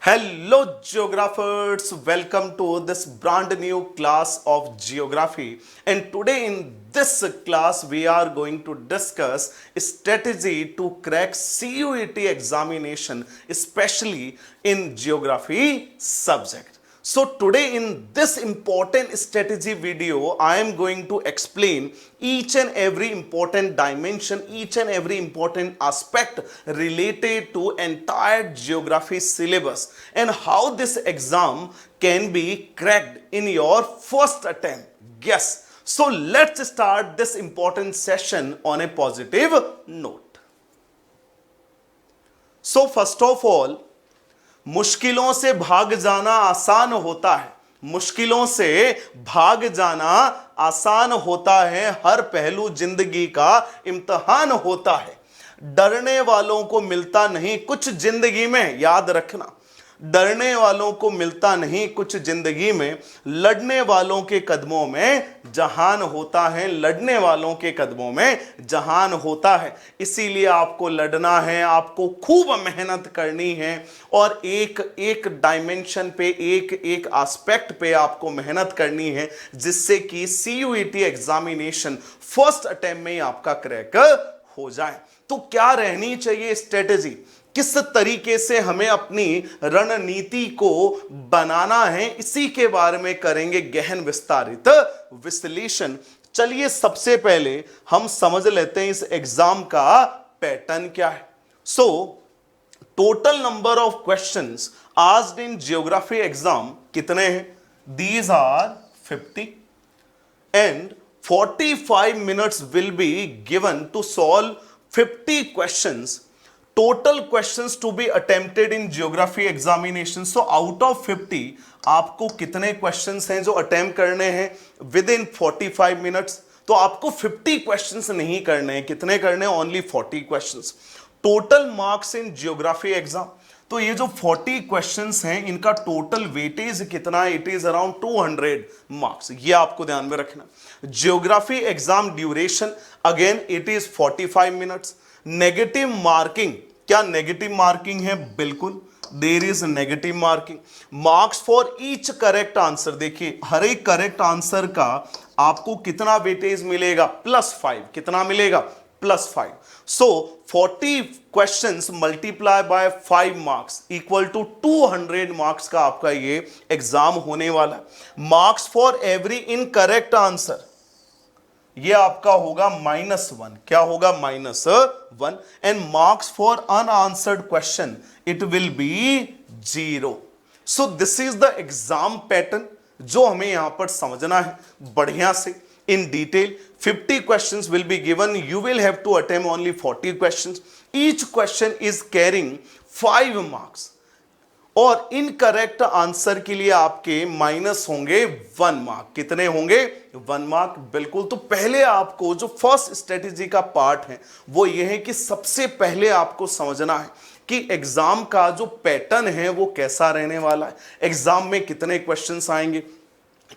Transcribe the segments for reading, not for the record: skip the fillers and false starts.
Hello, geographers. Welcome to this brand new class of geography. And today, in this class, we are going to discuss strategy to crack CUET examination, especially in geography subject. So today in this important strategy video, I am going to explain each and every important dimension, each and every important aspect related to entire geography syllabus and how this exam can be cracked in your first attempt. Yes. So let's start this important session on a positive note. So first of all, मुश्किलों से भाग जाना आसान होता है। मुश्किलों से भाग जाना आसान होता है। हर पहलू जिंदगी का इम्तिहान होता है। डरने वालों को मिलता नहीं कुछ जिंदगी में, याद रखना। डरने वालों को मिलता नहीं कुछ जिंदगी में, लड़ने वालों के कदमों में जहान होता है। लड़ने वालों के कदमों में जहान होता है। इसीलिए आपको लड़ना है, आपको खूब मेहनत करनी है और एक एक डायमेंशन पे, एक एक एस्पेक्ट पे आपको मेहनत करनी है, जिससे कि सीयूईटी एग्जामिनेशन फर्स्ट अटेम्प्ट में आपका क्रैक हो जाए। तो क्या रहनी चाहिए स्ट्रेटेजी, किस तरीके से हमें अपनी रणनीति को बनाना है, इसी के बारे में करेंगे गहन विस्तारित विश्लेषण। चलिए सबसे पहले हम समझ लेते हैं इस एग्जाम का पैटर्न क्या है। So total number of questions asked in geography exam कितने हैं? These are 50 and 45 minutes will be given to solve 50 questions. Total questions to be attempted in geography examination. So out of 50 आपको कितने questions हैं जो attempt करने हैं within 45 minutes? तो आपको 50 questions नहीं करने हैं, कितने करने हैं? Only 40 questions. Total marks in geography exam. तो ये जो 40 questions हैं इनका total weightage कितना है? It is around 200 marks. ये आपको ध्यान में रखना. Geography exam duration again it is 45 minutes. Negative marking, क्या नेगेटिव मार्किंग है? बिल्कुल, there is negative marking. Marks for each correct answer, देखिए हर एक करेक्ट आंसर का आपको कितना वेटेज मिलेगा? +5. कितना मिलेगा? +5. So 40 questions multiply by 5 marks equal to 200 marks का आपका ये एग्जाम होने वाला है. Marks for every incorrect answer, ये आपका होगा -1. क्या होगा? -1. And marks for unanswered question it will be 0. So this is the exam pattern जो हमें यहां पर समझना है बढ़िया से in detail. 50 questions will be given. You will have to attempt only 40 questions. Each question is carrying 5 marks और incorrect answer के लिए आपके माइनस होंगे 1 मार्क. कितने होंगे? 1 मार्क. बिल्कुल. तो पहले आपको जो फर्स्ट स्ट्रेटेजी का पार्ट है वो ये है कि सबसे पहले आपको समझना है कि एग्जाम का जो पैटर्न है वो कैसा रहने वाला है. एग्जाम में कितने क्वेश्चंस आएंगे,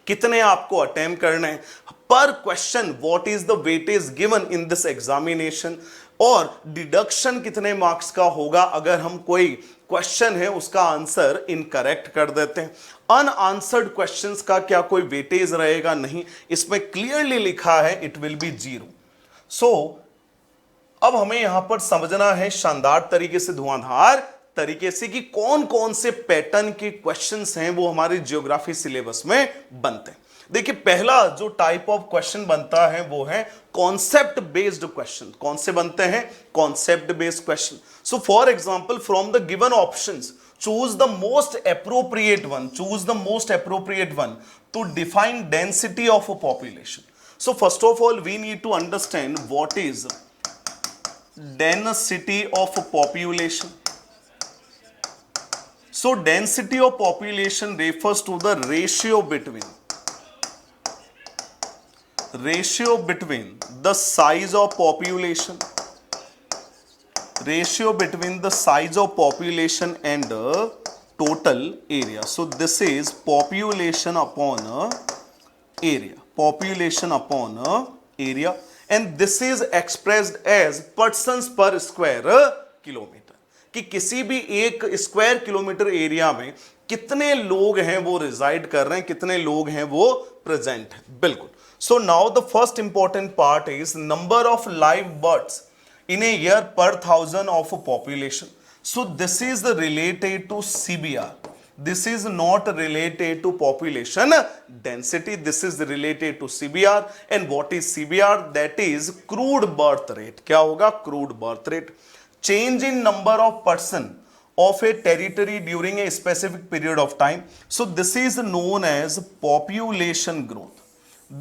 कितने आपको अटेम्प्ट करने हैं पर question, what is the weightage given in this examination, और डिडक्शन कितने मार्क्स का होगा अगर हम कोई क्वेश्चन है उसका आंसर इनकरेक्ट कर देते हैं. अनआंसर्ड क्वेश्चंस का क्या कोई वेटेज रहेगा? नहीं. इसमें क्लियरली लिखा है इट विल बी 0. सो अब हमें यहां पर समझना है शानदार तरीके से, धुआंधार तरीके से, कि कौन कौन से पैटर्न के क्वेश्चंस हैं वो हमारे ज्योग्राफी सिलेबस में बनते हैं. देखिए पहला जो टाइप ऑफ क्वेश्चन बनता है वो है कॉन्सेप्ट बेस्ड क्वेश्चन. कौन से बनते हैं? Concept based question. So for example from the given options choose the most appropriate one to define density of a population. So first of all we need to understand what is density of a population. So density of population refers to the ratio between the size of population and total area. So this is population upon area and this is expressed as persons per square kilometer. कि किसी भी एक square kilometre area में कितने लोग हैं वो resided कर रहे हैं, कितने लोग हैं वो प्रेजेंट हैं। बिल्कुल। So now the first important part is number of live birds in a year per thousand of a population. So this is related to CBR. This is not related to population density. This is related to CBR. And what is CBR? That is crude birth rate. क्या होगा? Crude birth rate. Change in number of person of a territory during a specific period of time. So this is known as population growth.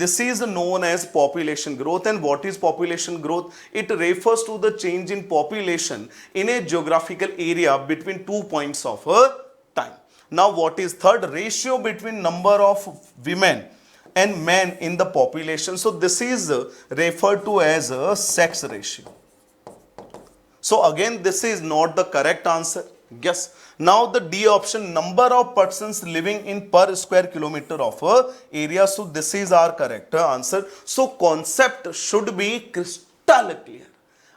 This is known as population growth. And what is population growth? It refers to the change in population in a geographical area between 2 points of a time. Now what is third? Ratio between number of women and men in the population. So this is referred to as a sex ratio. So again, this is not the correct answer. Yes. Now the D option, number of persons living in per square kilometer of a area. So this is our correct answer. So concept should be crystal clear.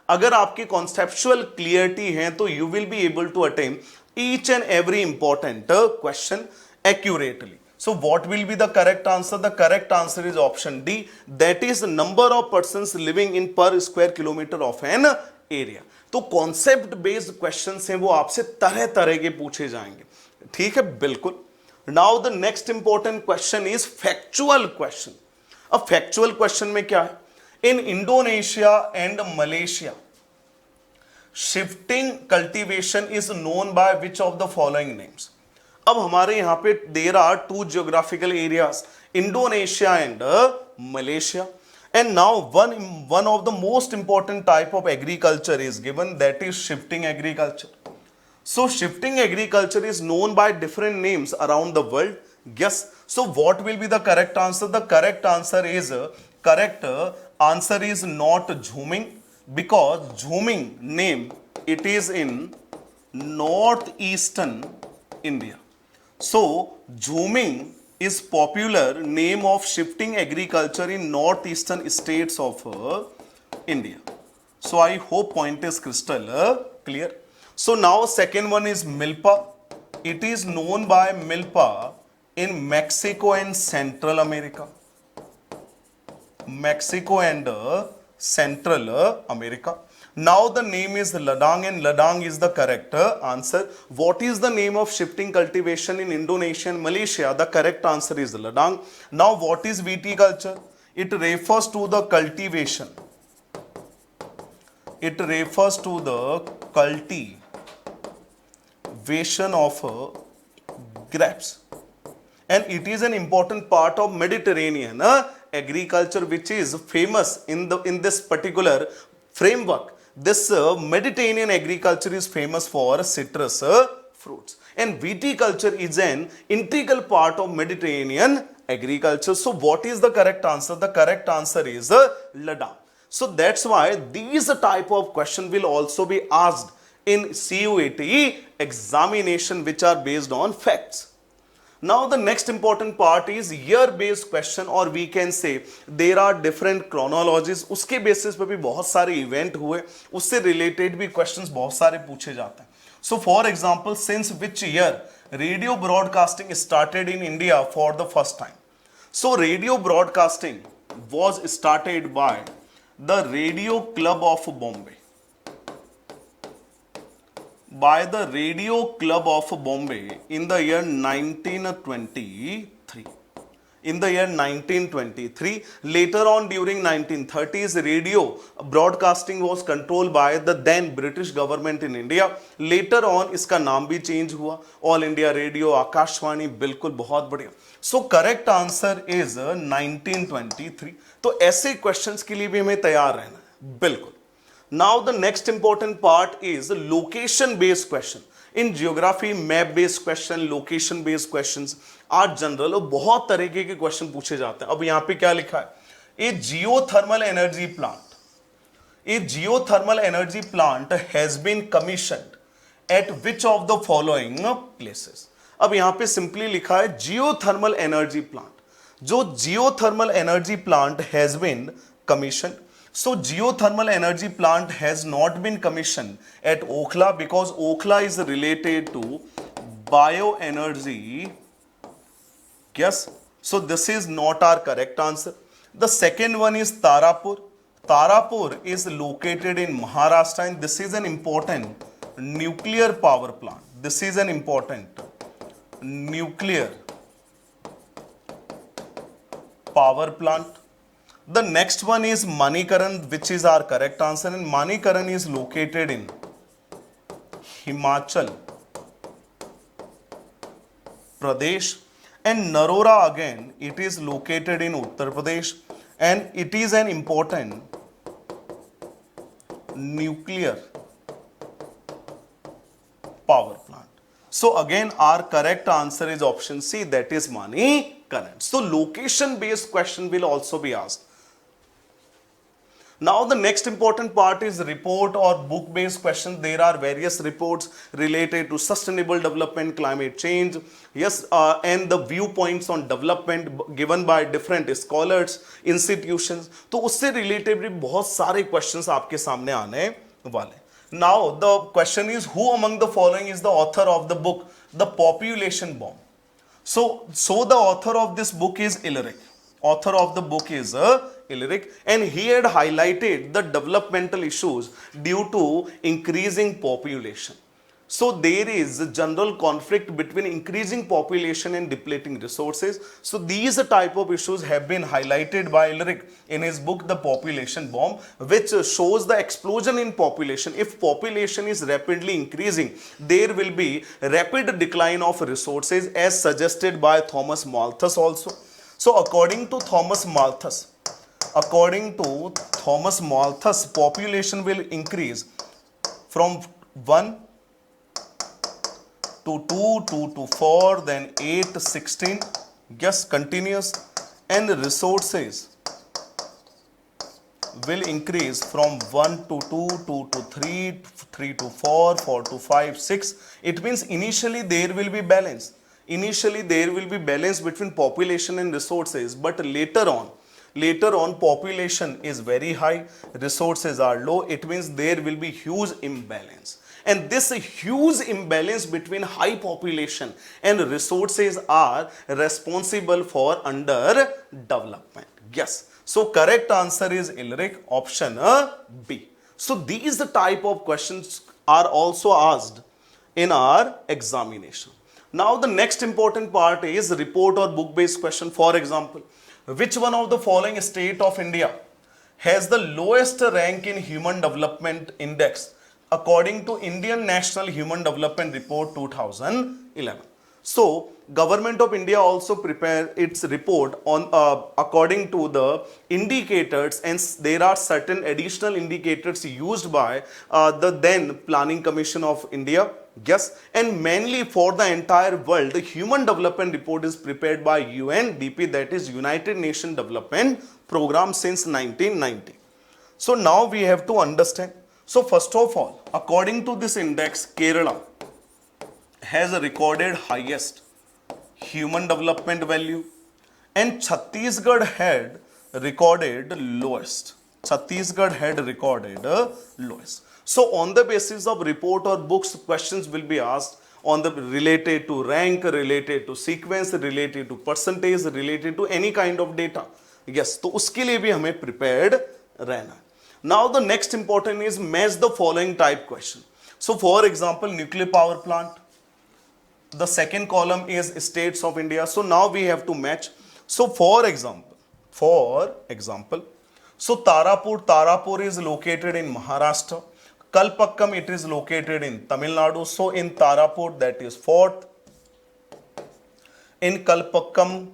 अगर आपकी conceptual clarity है तो you will be able to attempt each and every important question accurately. So what will be the correct answer? The correct answer is option D. That is number of persons living in per square kilometer of an area. तो concept based questions हैं वो आपसे तरह तरह के पूछे जाएंगे, ठीक है। बिल्कुल। Now the next important question is factual question. अब फैक्चुअल क्वेश्चन में क्या है? In Indonesia and Malaysia shifting cultivation is known by which of the following names. अब हमारे यहां पे there are two geographical areas, Indonesia and Malaysia. And now one of the most important type of agriculture is given, that is shifting agriculture. So shifting agriculture is known by different names around the world. Yes. So what will be the correct answer? The correct answer is not Jhuming, because Jhuming name it is in northeastern India. So Jhuming is popular name of shifting agriculture in northeastern states of India. So I hope point is crystal clear. So now second one is milpa. It is known by milpa in Mexico and Central America. Mexico and Central America. Now the name is ladang, and ladang is the correct answer. What is the name of shifting cultivation in Indonesia and Malaysia? The correct answer is ladang. Now what is viticulture? It refers to the cultivation. It refers to the cultivation of grapes, and it is an important part of Mediterranean agriculture, which is famous in this particular framework. This Mediterranean agriculture is famous for citrus fruits, and viticulture is an integral part of Mediterranean agriculture. So what is the correct answer? The correct answer is ladang. So that's why these type of question will also be asked in CUET examination, which are based on facts. Now the next important part is year based question, or we can say there are different chronologies. उसके basis पे भी बहुत सारे event हुए, उससे related भी questions बहुत सारे पूछे जाते हैं. So for example, since which year radio broadcasting started in India for the first time? So radio broadcasting was started by the Radio Club of Bombay. By the Radio Club of Bombay in the year 1923. In the year 1923, later on during 1930s, radio broadcasting was controlled by the then British government in India. Later on इसका नाम भी change हुआ, all India radio, Akashvani. बिल्कुल, बहुत बढ़िया. So correct answer is 1923. तो ऐसे questions के लिए भी हमें तैयार रहना है. बिल्कुल. Now the next important part is location based question. In geography, map based question, location based questions are general, और बहुत तरीके के क्वेश्चन पूछे जाते हैं. अब यहाँ पे क्या लिखा है? A geothermal energy plant. A geothermal energy plant has been commissioned at which of the following places? अब यहाँ पे सिंपली लिखा है geothermal energy plant. जो geothermal energy plant has been commissioned. So geothermal energy plant has not been commissioned at Okhla because Okhla is related to bioenergy. Yes. So this is not our correct answer. The second one is Tarapur. Tarapur is located in Maharashtra and this is an important nuclear power plant. This is an important nuclear power plant. The next one is Manikaran, which is our correct answer, and Manikaran is located in Himachal Pradesh, and Narora again, it is located in Uttar Pradesh, and it is an important nuclear power plant. So again, our correct answer is option C, that is Manikaran. So location based question will also be asked. Now the next important part is report or book based question. There are various reports related to sustainable development, climate change, yes, and the viewpoints on development given by different scholars, institutions. तो उससे related भी बहुत सारे questions आपके सामने आने वाले. Now the question is, who among the following is the author of the book The Population Bomb? So the author of this book is Illich. Author of the book is Illich, and he had highlighted the developmental issues due to increasing population. So there is a general conflict between increasing population and depleting resources. So these type of issues have been highlighted by Illich in his book The Population Bomb, which shows the explosion in population. If population is rapidly increasing, there will be rapid decline of resources as suggested by Thomas Malthus also. So according to Thomas Malthus, population will increase from 1 to 2, 2 to 4, then 8, 16, yes, continuous, and resources will increase from 1 to 2, 2 to 3, 3 to 4, 4 to 5, 6. It means initially there will be balance. Initially there will be balance between population and resources, but later on population is very high, resources are low. It means there will be huge imbalance. And this huge imbalance between high population and resources are responsible for underdevelopment. Yes. So correct answer is Illich, option B. So these type of questions are also asked in our examination. Now the next important part is report or book based question. For example, which one of the following state of India has the lowest rank in Human Development Index according to Indian National Human Development Report 2011? So Government of India also prepare its report on according to the indicators, and there are certain additional indicators used by the then Planning Commission of India. Yes, and mainly for the entire world, the Human Development Report is prepared by UNDP, that is United Nations Development Program, since 1990. So now we have to understand. So first of all, according to this index, Kerala has a recorded highest human development value, and Chhattisgarh had recorded lowest. So on the basis of report or books, questions will be asked on the related to rank, related to sequence, related to percentage, related to any kind of data. Yes, तो उसके लिए भी हमें prepared रहना. Now the next important is match the following type question. So for example, nuclear power plant. The second column is states of India. So now we have to match. So for example, so Tarapur is located in Maharashtra. Kalpakkam, it is located in Tamil Nadu. So in Tarapur, that is fourth. In Kalpakkam,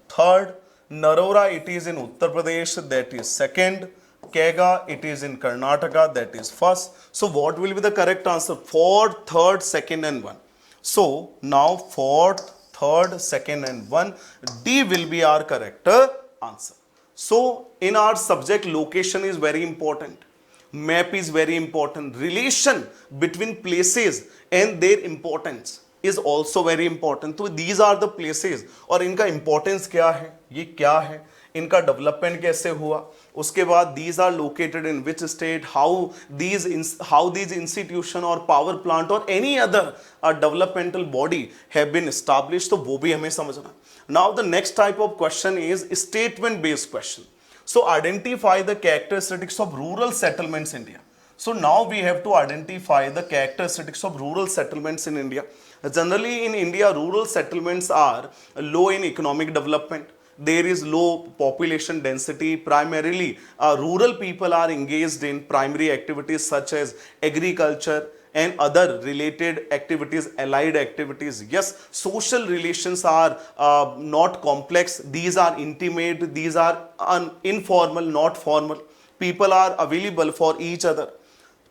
third. Narora, it is in Uttar Pradesh, that is second. Kega, it is in Karnataka, that is first. So what will be the correct answer? Fourth, third, second, and one. So now fourth, third, second, and one. D will be our correct answer. So in our subject, location is very important. Map is very important. Relation between places and their importance is also very important. So these are the places, और इनका importance क्या है, ये क्या है, इनका development कैसे हुआ, उसके बाद these are located in which state, how these institution और पावर प्लांट और any other developmental body have been established, तो वो भी हमें समझना। Now the next type of question is statement based question. So identify the characteristics of rural settlements in India. So now we have to identify the characteristics of rural settlements in India. Generally in India, rural settlements are low in economic development. There is low population density. Primarily, rural people are engaged in primary activities such as agriculture and other related activities, allied activities. Yes, social relations are not complex. These are intimate. These are informal, not formal. People are available for each other.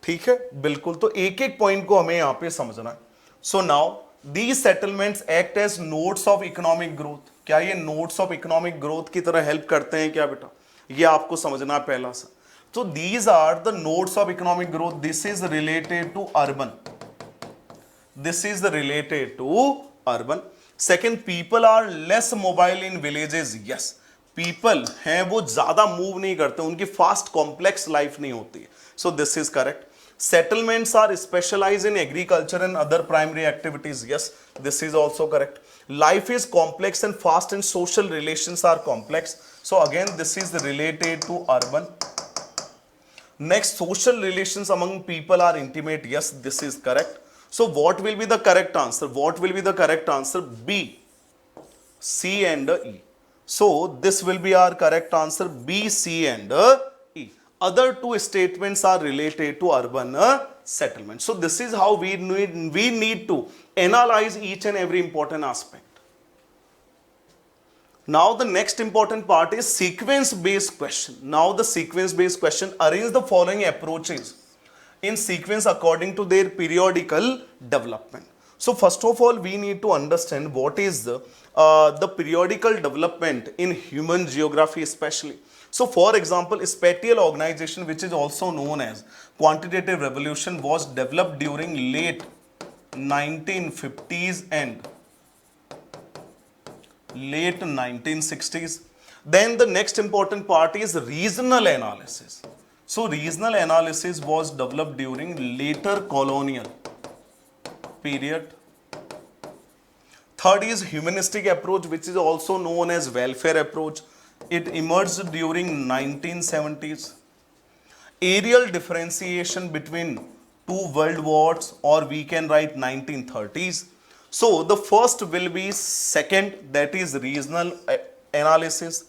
ठीक है, बिल्कुल। तो एक एक point को हमें यहाँ पे समझना है। So now these settlements act as nodes of economic growth. क्या ये nodes of economic growth की तरह हेल्प करते हैं क्या बेटा? ये आपको समझना है पहला सा। So these are the nodes of economic growth. This is related to urban. This is related to urban. Second, people are less mobile in villages. Yes, people हैं वो ज़्यादा move नहीं करते, उनकी fast complex life नहीं होती है. So this is correct. Settlements are specialized in agriculture and other primary activities. Yes, this is also correct. Life is complex and fast and social relations are complex. So again, this is related to urban. Next, social relations among people are intimate. Yes, this is correct. So what will be the correct answer? What will be the correct answer? B, C and E. So this will be our correct answer, B, C and E. Other two statements are related to urban settlement. So this is how we need to analyze each and every important aspect. Now the next important part is sequence based question. Now the sequence based question, arrange the following approaches in sequence according to their periodical development. So first of all, we need to understand what is the periodical development in human geography especially. So for example, spatial organization, which is also known as quantitative revolution, was developed during late 1950s and late 1960s. Then the next important part is regional analysis. So regional analysis was developed during later colonial period. Third is humanistic approach, which is also known as welfare approach. It emerged during 1970s. Areal differentiation between two world wars, or we can write 1930s. So the first will be second, that is regional analysis.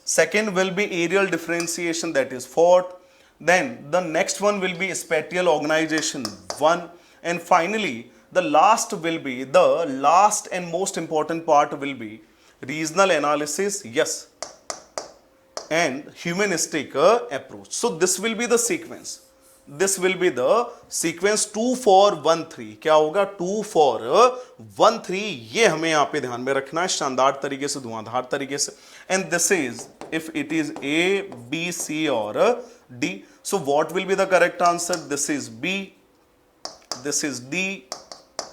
Second will be areal differentiation, that is fourth. Then the next one will be spatial organization 1. And finally, the last will be, the last and most important part will be regional analysis, yes, and humanistic approach. So this will be the sequence. This will be the sequence 2 4 1 3. क्या होगा? 2 4 1 3. ये हमें यहाँ पे ध्यान में रखना है शानदार तरीके से, धुआंधार तरीके से. And this is if it is A, B, C or D. So what will be the correct answer? This is B, this is D,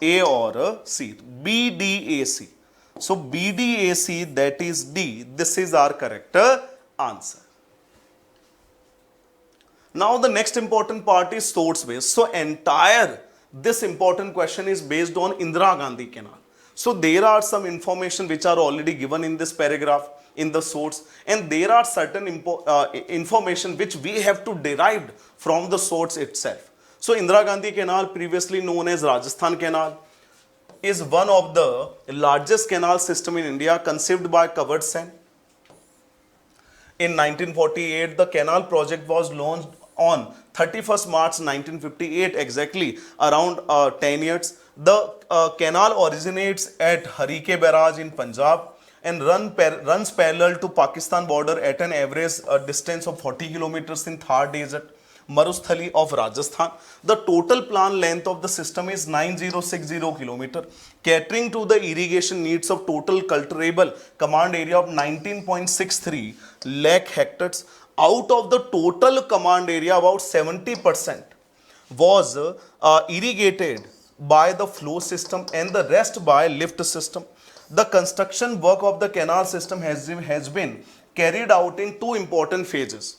A or C. B, D, A, C. So B, D, A, C, that is D. This is our correct answer. Now the next important part is source based. So entire this important question is based on Indira Gandhi Canal. So there are some information which are already given in this paragraph in the source, and there are certain information which we have to derive from the source itself. So Indira Gandhi Canal, previously known as Rajasthan Canal, is one of the largest canal system in India, conceived by Covered Sen. In 1948, the canal project was launched on 31st March 1958, exactly around 10 years. The canal originates at Harike Barrage in Punjab and runs parallel to Pakistan border at an average distance of 40 kilometers in Thar Desert, Marusthali of Rajasthan. The total planned length of the system is 9060 km, catering to the irrigation needs of total cultivable command area of 19.63 lakh hectares. Out of the total command area, about 70% was irrigated by the flow system and the rest by lift system. The construction work of the canal system has been carried out in two important phases.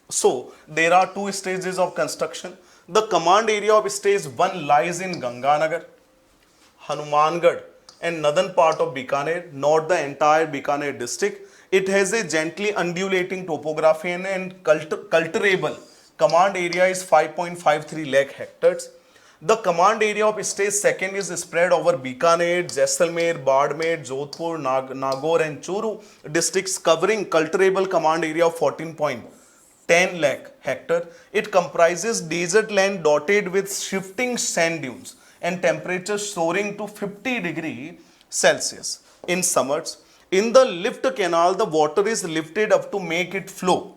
So there are two stages of construction. The command area of stage 1 lies in Ganganagar, Hanumangarh and northern part of Bikaner, not the entire Bikaner district. It has a gently undulating topography and cultivable. Command area is 5.53 lakh hectares. The command area of stage 2 is spread over Bikaner, Jaisalmer, Badmer, Jodhpur, Nagaur and Churu districts, covering cultivable command area of 14.10 lakh hectare. It comprises desert land dotted with shifting sand dunes and temperatures soaring to 50 degrees Celsius in summers. In the lift canal, the water is lifted up to make it flow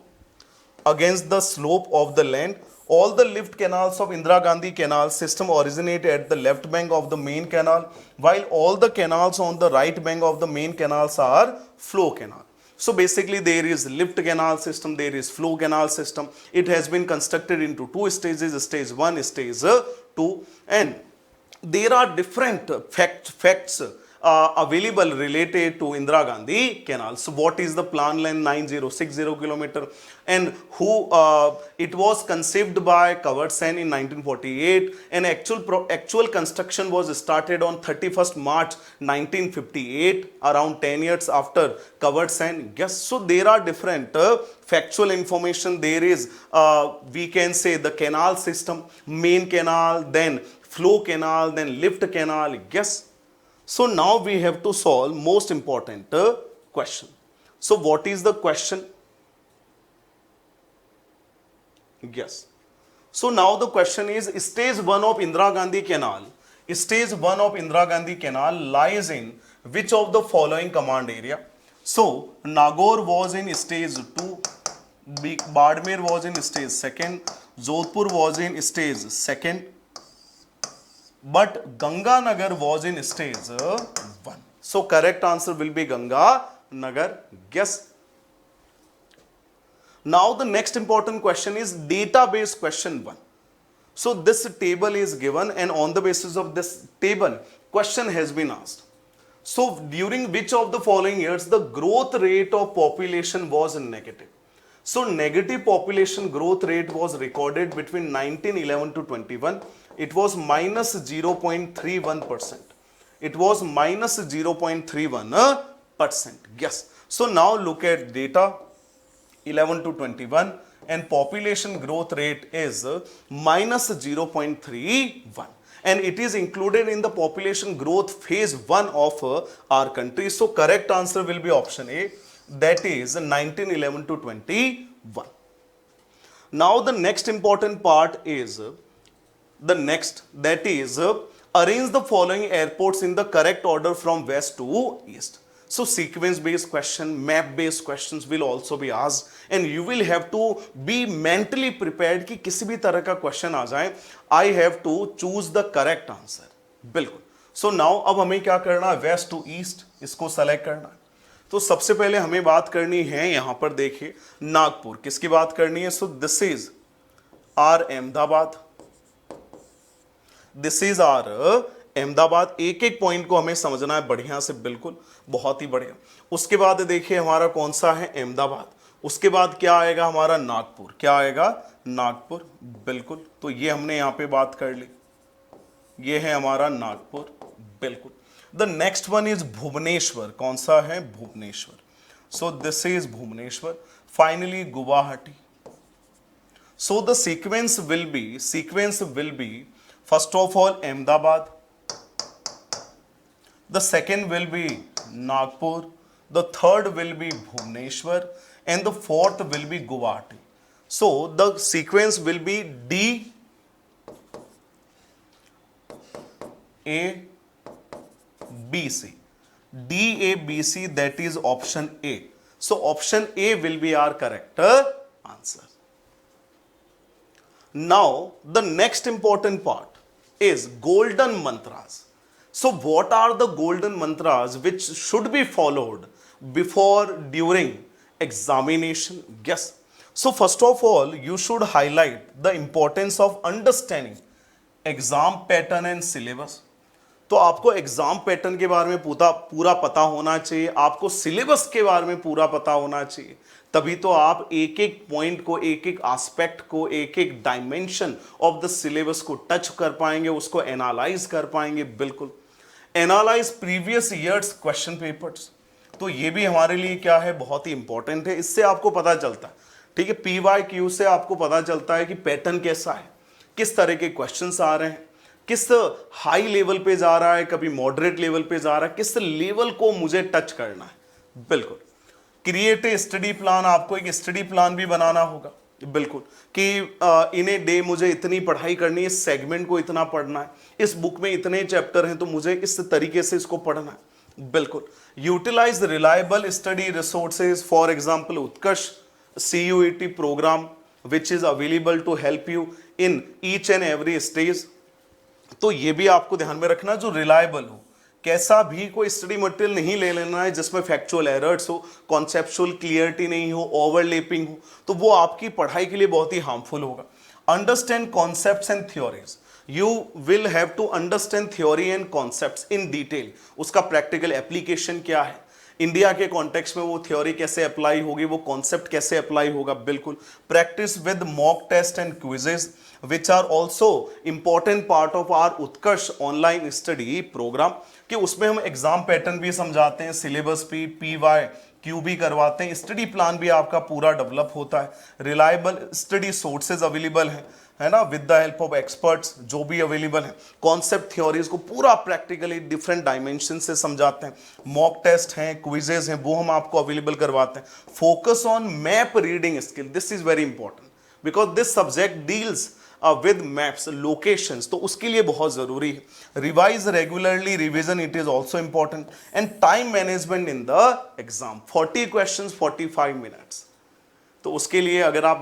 against the slope of the land. All the lift canals of Indira Gandhi Canal system originate at the left bank of the main canal, while all the canals on the right bank of the main canals are flow canal. So basically there is lift canal system, there is flow canal system. It has been constructed into two stages, stage 1, stage 2, and there are different facts available related to Indira Gandhi Canal. So what is the plan length? 9060 km, and who it was conceived by Kanwar Sen in 1948, and actual construction was started on 31st March 1958, around 10 years after Kanwar Sen. Yes, so there are different factual information. There is we can say the canal system, main canal, then flow canal, then lift canal. Yes. So now we have to solve most important question. So what is the question? Yes. So now the question is, stage 1 of Indira Gandhi Canal. Stage 1 of Indira Gandhi Canal lies in which of the following command area? So Nagaur was in stage 2, Badmer was in stage 2, Jodhpur was in stage 2, but Ganganagar was in stage 1. So correct answer will be Ganganagar. Guess. Now the next important question is database question 1. So this table is given, and on the basis of this table, question has been asked. So during which of the following years the growth rate of population was negative? So negative population growth rate was recorded between 1911 to 21. It was minus 0.31%. It was minus 0.31%. Yes. So now look at data 11 to 21, and population growth rate is minus 0.31, and it is included in the population growth phase 1 of our country. So correct answer will be option A, that is 1911 to 21. Now the next important part is arrange the following airports in the correct order from west to east. So sequence based question, map based questions will also be asked, and you will have to be mentally prepared कि किसी भी तरह का question आ जाए, I have to choose the correct answer. बिल्कुल. So now अब हमें क्या करना है? West to east इसको select करना है. तो सबसे पहले हमें बात करनी है, यहां पर देखिए नागपुर. किसकी बात करनी है? So this is our Ahmedabad. This is our Ahmedabad. एक एक पॉइंट को हमें समझना है बढ़िया से, बिल्कुल बहुत ही बढ़िया. उसके बाद देखिए हमारा कौन सा है? अहमदाबाद. उसके बाद क्या आएगा? हमारा नागपुर. क्या आएगा? नागपुर. बिल्कुल. तो ये हमने यहां पे बात कर ली, ये है हमारा नागपुर. बिल्कुल. The next one is Bhubaneswar. कौन सा है? Bhubaneswar. So this is Bhubaneswar. Finally Guwahati. So the sequence will be first of all Ahmedabad, the second will be Nagpur, the third will be Bhubaneswar, and the fourth will be Guwahati. So the sequence will be D A B C. D A B C, that is option A. So option A will be our correct answer. Now the next important part is golden mantras. So what are the golden mantras which should be followed before, during examination? Yes. So first of all, you should highlight the importance of understanding exam pattern and syllabus. तो आपको exam pattern के बारे में पूरा पूरा पता होना चाहिए, आपको सिलेबस के बारे में पूरा पता होना चाहिए, तभी तो आप एक एक पॉइंट को, एक एक एस्पेक्ट को, एक एक डायमेंशन ऑफ द सिलेबस को टच कर पाएंगे, उसको एनालाइज कर पाएंगे। बिल्कुल, analyse previous years question papers, तो ये भी हमारे लिए क्या है, बहुत ही इंपॉर्टेंट है। इससे आपको पता चलता है, ठीक है, PYQ से आपको पता चलता है कि पैटर्न कैसा है, किस तरह के क्वेश्चंस आ रहे हैं, किस हाई लेवल पे जा रहा है, कभी मॉडरेट लेवल पे जा रहा है, किस लेवल को मुझे टच करना है। बिल्कुल, क्रिएट ए स्टडी प्लान, आपको एक स्टडी प्लान भी बनाना होगा। बिल्कुल, कि इन ए डे मुझे इतनी पढ़ाई करनी है, इस सेगमेंट को इतना पढ़ना है, इस बुक में इतने चैप्टर हैं तो मुझे इस तरीके से इसको पढ़ना है। बिल्कुल, utilize reliable study resources, for example Utkarsh CUET program which is available to help you in each and every stage. तो ये भी आपको ध्यान में रखना, जो रिलायबल हो, कैसा भी कोई स्टडी मटेरियल नहीं ले लेना है जिसमें फैक्चुअल एरर्स हो, कॉन्सेप्चुअल क्लियरिटी नहीं हो, ओवरलैपिंग हो, तो वो आपकी पढ़ाई के लिए बहुत ही हार्मफुल होगा। Understand concepts and theories, you will have to understand theory and concepts in detail, उसका प्रैक्टिकल एप्लीकेशन क्या है, इंडिया के कॉन्टेक्स्ट में वो थ्योरी कैसे अप्लाई होगी, वो कॉन्सेप्ट कैसे अप्लाई होगा। बिल्कुल, practice with mock test and quizzes which are also important part of our Utkarsh online study program, कि उसमें हम एग्जाम पैटर्न भी समझाते हैं, सिलेबस भी, PYQ भी करवाते हैं, स्टडी प्लान भी आपका पूरा डेवलप होता है, रिलायबल स्टडी सोर्सेज अवेलेबल हैं, है ना, with the help of experts जो भी अवेलेबल है, कॉन्सेप्ट थ्योरीज को पूरा प्रैक्टिकली डिफरेंट डायमेंशन से समझाते हैं, मॉक टेस्ट हैं, क्विजेज हैं, वो हम आपको अवेलेबल करवाते हैं। Focus on map reading skill, this is very important because this subject deals with maps, locations, तो उसके लिए बहुत जरूरी है। Revise regularly, revision it is also important, and time management in the exam, 40 questions 45 minutes, तो उसके लिए अगर आप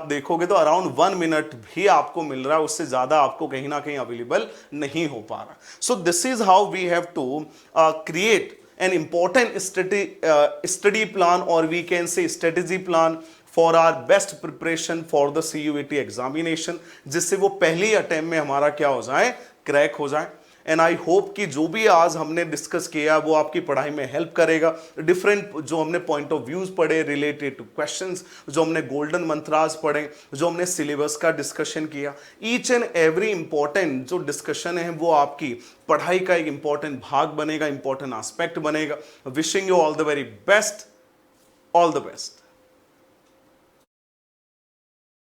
देखोगे तो अराउंड 1 मिनट भी आपको मिल रहा है, उससे ज्यादा आपको कहीं ना कहीं अवेलेबल नहीं हो पा रहा। So this is how we have to create an important study plan, और we can say strategy plan for our best preparation for the CUET examination, जिससे वो पहली अटेम्प्ट में हमारा क्या हो जाए, क्रैक हो जाए। एंड आई होप कि जो भी आज हमने डिस्कस किया वो आपकी पढ़ाई में हेल्प करेगा। डिफरेंट जो हमने पॉइंट ऑफ व्यूज पढ़े रिलेटेड टू क्वेश्चंस, जो हमने गोल्डन मंत्रास पढ़े, जो हमने सिलेबस का डिस्कशन किया, ईच एंड एवरी इंपॉर्टेंट जो डिस्कशन है वो आपकी पढ़ाई का एक इंपॉर्टेंट भाग बनेगा, इंपॉर्टेंट एस्पेक्ट बनेगा। Wishing you all the very best, all the best.